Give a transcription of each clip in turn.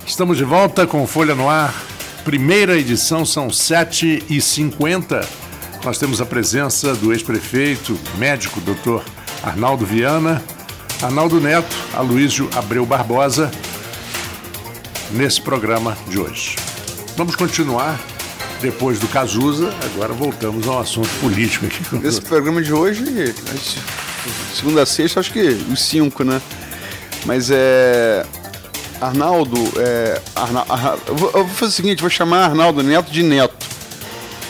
Estamos de volta com Folha no Ar. Primeira edição, são 7h50. Nós temos a presença do ex-prefeito, médico, doutor Arnaldo Viana, Arnaldo Neto, Aloísio Abreu Barbosa, nesse programa de hoje. Vamos continuar depois do Cazuza, agora voltamos ao assunto político aqui. Nesse programa de hoje, segunda a sexta, acho que os 5, né? Mas Arnaldo, eu vou fazer o seguinte, vou chamar Arnaldo Neto de Neto,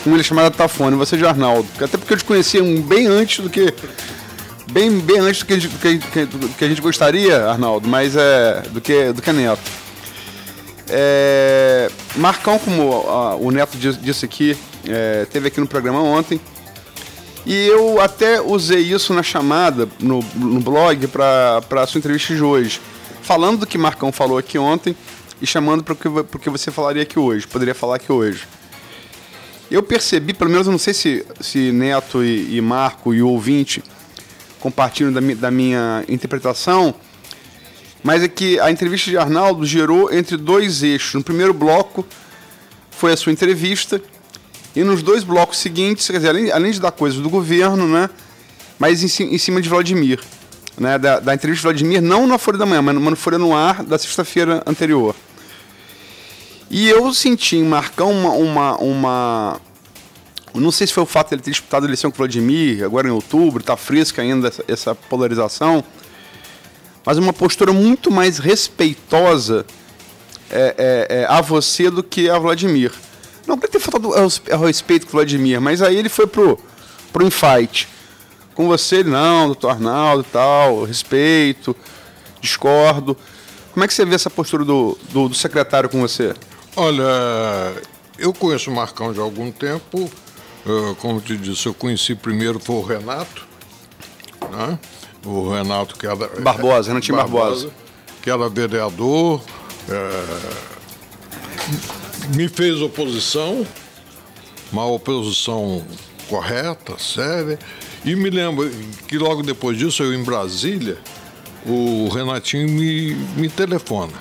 como ele é chamado Tafone, você de Arnaldo, até porque eu te conhecia bem antes do que bem antes do que a gente gostaria, Arnaldo, mas do que Neto. Marcão, como o Neto disse aqui, teve aqui no programa ontem, e eu até usei isso na chamada, no blog, para a sua entrevista de hoje, falando do que Marcão falou aqui ontem e chamando para o que você falaria aqui hoje, poderia falar aqui hoje. Eu percebi, pelo menos eu não sei se Neto e Marco e o ouvinte compartilham da minha interpretação, mas é que a entrevista de Arnaldo gerou entre dois eixos. No primeiro bloco foi a sua entrevista, e nos dois blocos seguintes, quer dizer, além de dar coisas do governo, né, mas em cima de Vladimir. Né, da entrevista de Vladimir, não na Folha da Manhã, mas na Folha no Ar da sexta-feira anterior. E eu senti em Marcão não sei se foi o fato de ele ter disputado a eleição com o Vladimir, agora em outubro, está fresca ainda essa polarização, mas uma postura muito mais respeitosa a você do que a Vladimir. Não queria ter falado ao respeito com o Vladimir, mas aí ele foi pro infight. Com você, não, doutor Arnaldo e tal, respeito, discordo. Como é que você vê essa postura do secretário com você? Olha, eu conheço o Marcão já há algum tempo. Como eu te disse, eu conheci primeiro foi o Renato, né? O Renato que era... Renatinho Barbosa. Que era vereador, me fez oposição, uma oposição correta, séria. E me lembro que logo depois disso, eu em Brasília, o Renatinho me telefona.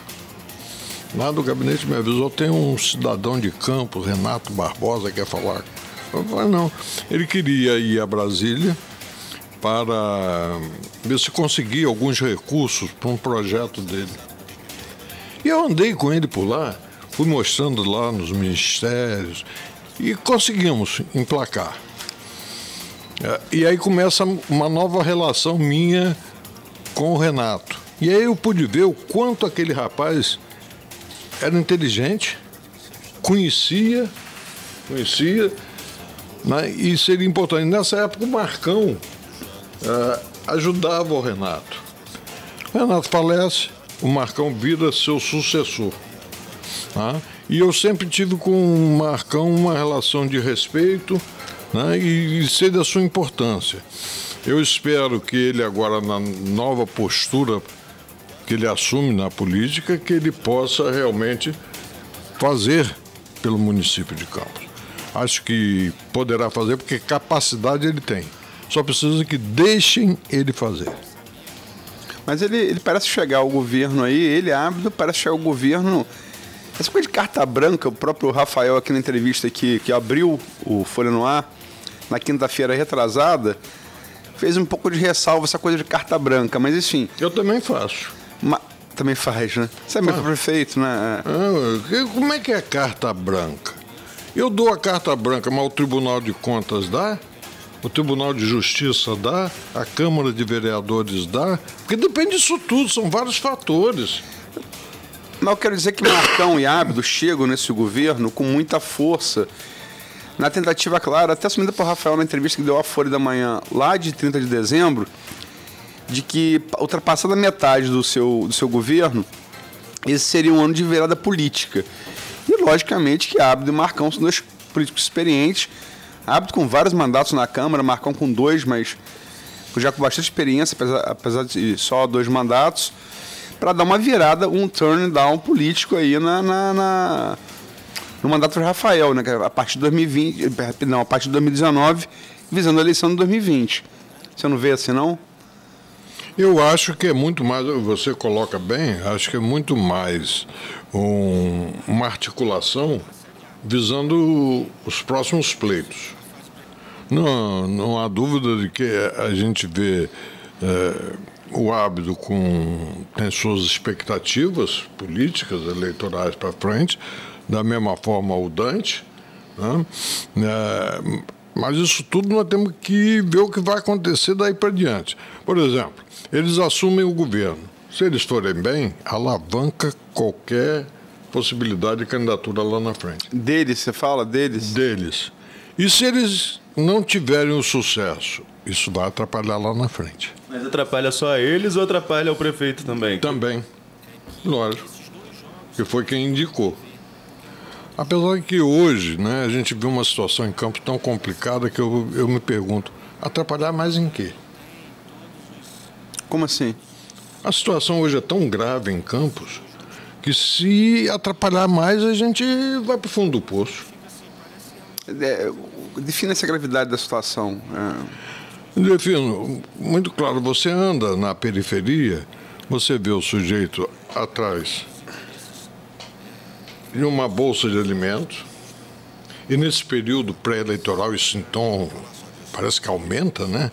Lá do gabinete me avisou, tem um cidadão de Campos, Renato Barbosa, quer falar. Eu falei, não. Ele queria ir a Brasília para ver se conseguia alguns recursos para um projeto dele. E eu andei com ele por lá, fui mostrando lá nos ministérios e conseguimos emplacar. E aí começa uma nova relação minha com o Renato. E aí eu pude ver o quanto aquele rapaz era inteligente, conhecia, né, e seria importante. Nessa época o Marcão ajudava o Renato. O Renato falece, o Marcão vira seu sucessor. Tá? E eu sempre tive com o Marcão uma relação de respeito, né, e sei da sua importância. Eu espero que ele agora, na nova postura que ele assume na política, que ele possa realmente fazer pelo município de Campos. Acho que poderá fazer, porque capacidade ele tem. Só precisa que deixem ele fazer. Mas ele parece chegar ao governo aí, ele ávido, parece chegar ao governo... Essa coisa de carta branca, o próprio Rafael aqui na entrevista que abriu o Folha no Ar, na quinta-feira retrasada, fez um pouco de ressalva essa coisa de carta branca, mas enfim... Eu também faço. Também faz, né? Você é meu prefeito, né? Como é que é carta branca? Eu dou a carta branca, mas o Tribunal de Contas dá? O Tribunal de Justiça dá? A Câmara de Vereadores dá? Porque depende disso tudo, são vários fatores. Mas eu quero dizer que Marcão e Ábido chegam nesse governo com muita força, na tentativa, claro, até assumida por Rafael na entrevista que deu à Folha da Manhã, lá de 30 de dezembro, de que, ultrapassada a metade do seu governo, esse seria um ano de virada política. E, logicamente, que Ábido e Marcão são dois políticos experientes, Ábido com vários mandatos na Câmara, Marcão com 2, mas já com bastante experiência, apesar de só 2 mandatos, para dar uma virada, um turn down político aí no mandato de Rafael, né, a partir de 2019, visando a eleição de 2020. Você não vê assim, não? Eu acho que é muito mais, você coloca bem, acho que é muito mais uma articulação visando os próximos pleitos. Não há dúvida de que a gente vê o Ábido tem suas expectativas políticas, eleitorais para frente, da mesma forma o Dante, né? Mas isso tudo nós temos que ver o que vai acontecer daí para diante. Por exemplo, eles assumem o governo. Se eles forem bem, alavanca qualquer possibilidade de candidatura lá na frente. Deles, você fala? Deles? Deles. E se eles não tiverem o sucesso, isso vai atrapalhar lá na frente. Mas atrapalha só eles ou atrapalha o prefeito também? Também. Lógico. Que foi quem indicou. Apesar de que hoje, né, a gente vê uma situação em Campos tão complicada que eu me pergunto, atrapalhar mais em quê? Como assim? A situação hoje é tão grave em Campos que se atrapalhar mais a gente vai para o fundo do poço. Defina essa gravidade da situação. Defino, muito claro, você anda na periferia, você vê o sujeito atrás de uma bolsa de alimentos, e nesse período pré-eleitoral isso então parece que aumenta, né?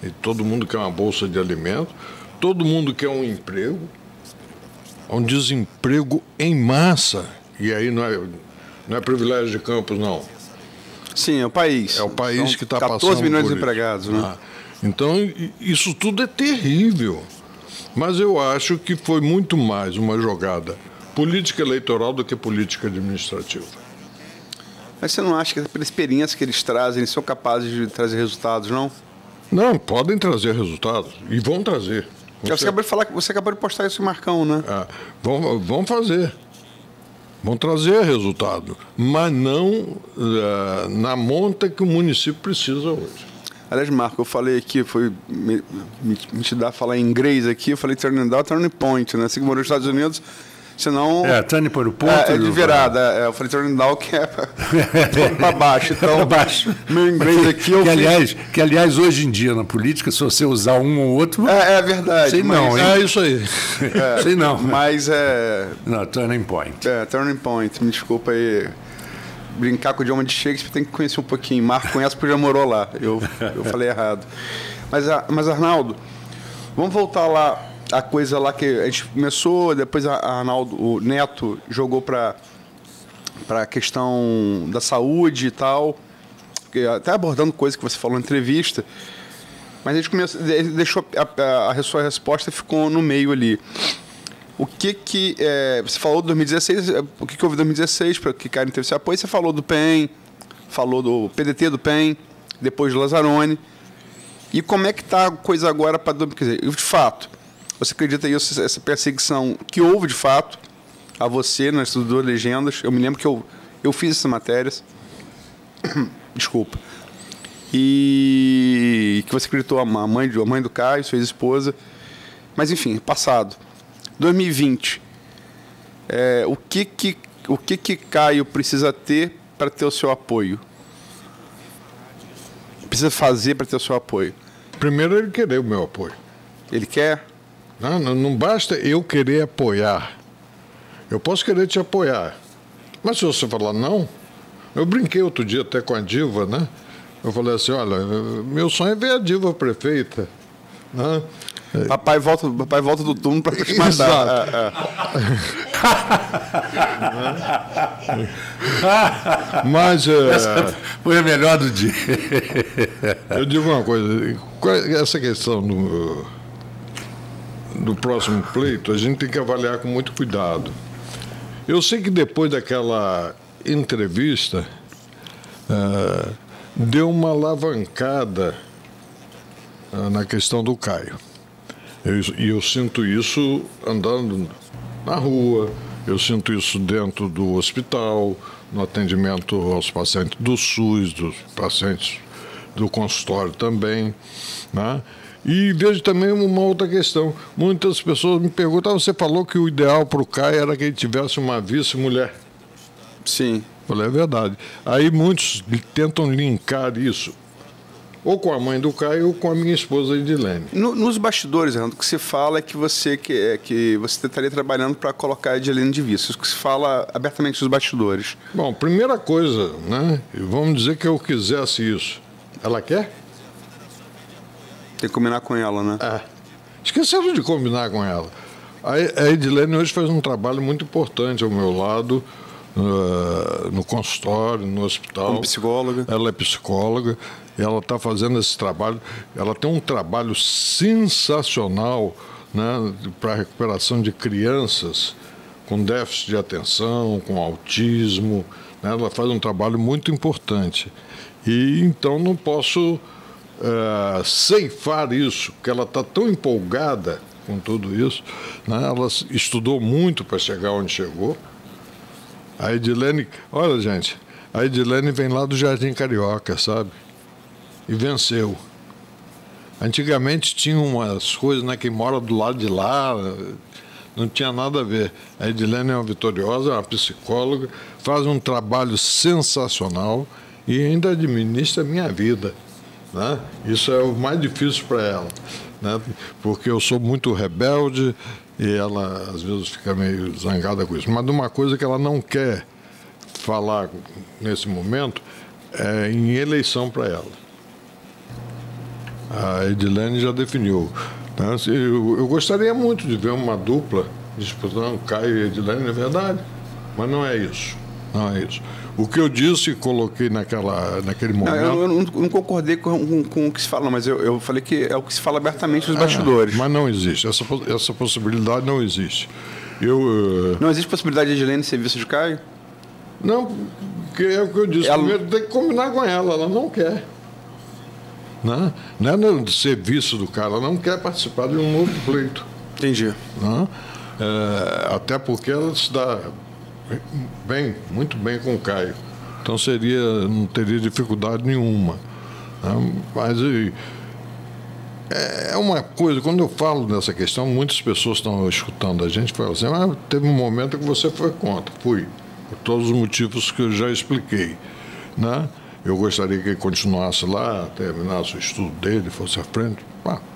E todo mundo quer uma bolsa de alimentos, todo mundo quer um emprego, um desemprego em massa, e aí não é privilégio de Campos, não. Sim, é o país. É o país São que está passando 14 milhões por de isso. empregados, né? Então, isso tudo é terrível. Mas eu acho que foi muito mais uma jogada política eleitoral do que política administrativa. Mas você não acha que pela experiência que eles trazem, eles são capazes de trazer resultados, não? Não, podem trazer resultados. E vão trazer. Você acabou de falar, você acabou de postar isso em Marcão, né? Vão fazer. Vão trazer resultado. Mas não na monta que o município precisa hoje. Aliás, Marco, eu falei aqui, foi me te dar falar em inglês aqui, eu falei turning down, turning point, né? Você que morou nos Estados Unidos, senão... turning para o ponto. É de virada. Eu falei turning down, que é para baixo. Então, para baixo. Meu inglês aqui... Que, aliás, hoje em dia, na política, se você usar um ou outro... É verdade. Sei não, hein? É isso aí. Sei não. Mas Não, turning point. Turning point. Me desculpa aí. Brincar com o idioma de Shakespeare tem que conhecer um pouquinho. Marco conhece porque já morou lá. Eu falei errado. Mas, Arnaldo, vamos voltar lá, a coisa lá que a gente começou, depois o Neto jogou para a questão da saúde e tal, até abordando coisa que você falou na entrevista, mas a gente ele deixou a sua resposta ficou no meio ali. O que você falou de 2016, o que houve em 2016 para que Karen teve esse apoio? Você falou do PEN, falou do PDT do PEN, depois do Lazzaroni. E como é que está a coisa agora para... Quer dizer, de fato, você acredita isso, essa perseguição que houve de fato a você nas suas duas legendas? Eu me lembro que eu fiz essas matérias. Desculpa. E que você acreditou a mãe do Caio, sua ex-esposa. Mas, enfim, passado. 2020, o que Caio precisa ter para ter o seu apoio? Precisa fazer para ter o seu apoio? Primeiro, ele querer o meu apoio. Ele quer? Não basta eu querer apoiar. Eu posso querer te apoiar. Mas se você falar não... Eu brinquei outro dia até com a Diva, né? Eu falei assim, olha, meu sonho é ver a Diva prefeita, né? Papai volta do túmulo para te matar. Mas essa foi a melhor do dia. Eu digo uma coisa, essa questão do próximo pleito, a gente tem que avaliar com muito cuidado. Eu sei que depois daquela entrevista deu uma alavancada na questão do Caio. E eu sinto isso andando na rua, eu sinto isso dentro do hospital, no atendimento aos pacientes do SUS, dos pacientes do consultório também, né? E vejo também uma outra questão. Muitas pessoas me perguntam, você falou que o ideal para o Caio era que ele tivesse uma vice-mulher. Sim. Eu falei, é verdade. Aí muitos tentam linkar isso ou com a mãe do Caio ou com a minha esposa Edilene. Nos bastidores, Arnaldo, o que se fala é que você estaria trabalhando para colocar a Edilene de vice. Isso que se fala abertamente nos bastidores. Bom, primeira coisa, né? Vamos dizer que eu quisesse isso. Ela quer? Tem que combinar com ela, né? Esqueceram de combinar com ela. A Edilene hoje faz um trabalho muito importante ao meu lado, no consultório, no hospital. Como psicóloga. Ela é psicóloga, e ela está fazendo esse trabalho. Ela tem um trabalho sensacional, né, para a recuperação de crianças com déficit de atenção, com autismo. Né? Ela faz um trabalho muito importante. E então não posso ceifar isso, porque ela está tão empolgada com tudo isso, né? Ela estudou muito para chegar onde chegou. A Edilene, olha, gente, a Edilene vem lá do Jardim Carioca, sabe? E venceu. Antigamente tinha umas coisas, né, que mora do lado de lá, não tinha nada a ver. A Edilene é uma vitoriosa, é uma psicóloga, faz um trabalho sensacional e ainda administra a minha vida. Né? Isso é o mais difícil para ela, né? Porque eu sou muito rebelde e ela às vezes fica meio zangada com isso. Mas uma coisa que ela não quer falar nesse momento é em eleição para ela. A Edilene já definiu. Né? Eu gostaria muito de ver uma dupla disputando Caio e Edilene, é verdade, mas não é isso. Não é isso. O que eu disse e coloquei naquele momento... Eu não concordei com o que se fala, mas eu falei que é o que se fala abertamente nos bastidores. Mas não existe. Essa possibilidade não existe. Não existe possibilidade de Edilene ser vice de Caio? Não, porque é o que eu disse. Primeiro tem que combinar com ela não quer. Não é ser vice do cara, ela não quer participar de um novo pleito. Entendi. Até porque ela se dá... muito bem com o Caio. Então não teria dificuldade nenhuma. Né? Mas é uma coisa, quando eu falo dessa questão, muitas pessoas estão escutando a gente e falam assim, teve um momento que você foi contra. Fui, por todos os motivos que eu já expliquei. Né? Eu gostaria que ele continuasse lá, terminasse o estudo dele, fosse à frente.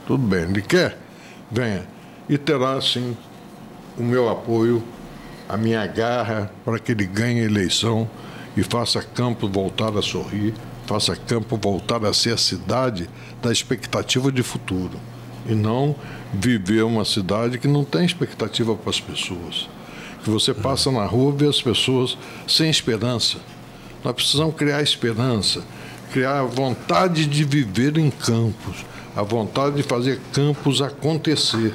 Tudo bem, ele quer? Venha. E terá, sim, o meu apoio, a minha garra para que ele ganhe a eleição e faça Campos voltar a sorrir, faça Campos voltar a ser a cidade da expectativa de futuro e não viver uma cidade que não tem expectativa para as pessoas. Que você passa na rua e vê as pessoas sem esperança. Nós precisamos criar esperança, criar a vontade de viver em Campos, a vontade de fazer Campos acontecer.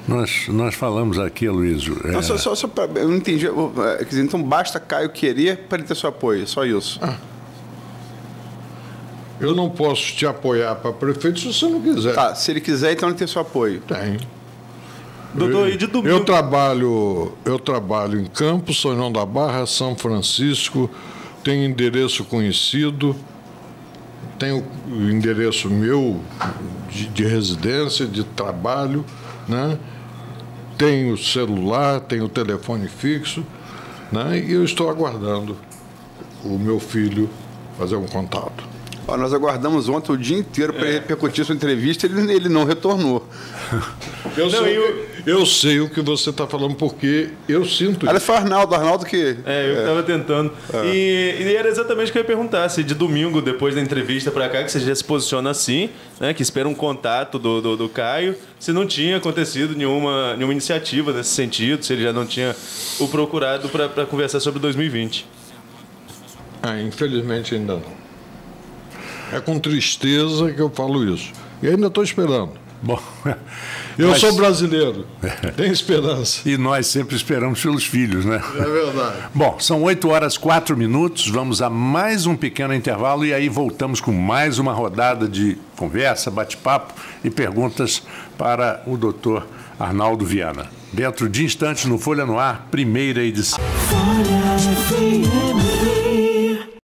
Nós falamos aqui, Aloysio... Só pra, eu não entendi. Quer dizer, então basta Caio querer para ele ter seu apoio, só isso. Eu não posso te apoiar para prefeito se você não quiser. Tá, se ele quiser, então ele tem seu apoio. Tem. Doutor, e de domingo? Eu trabalho em Campos, São João da Barra, São Francisco, tenho endereço conhecido, tenho endereço meu de residência, de trabalho, né? Tenho celular, tenho telefone fixo, né? E eu estou aguardando o meu filho fazer um contato. Nós aguardamos ontem o dia inteiro para ele repercutir sua entrevista, ele não retornou. Eu sei o que você está falando, porque eu sinto isso. Foi Arnaldo que... eu estava tentando. E era exatamente o que eu ia perguntar, se de domingo, depois da entrevista para cá, que você já se posiciona assim, né, que espera um contato do Caio, se não tinha acontecido nenhuma iniciativa nesse sentido, se ele já não tinha o procurado para conversar sobre 2020. Infelizmente ainda não. É com tristeza que eu falo isso. E ainda estou esperando. Bom, eu sou brasileiro, tenho esperança. E nós sempre esperamos pelos filhos, né? É verdade. Bom, são 8h04, vamos a mais um pequeno intervalo e aí voltamos com mais uma rodada de conversa, bate-papo e perguntas para o doutor Arnaldo Viana. Dentro de instantes, no Folha no Ar, primeira edição. Folha FM.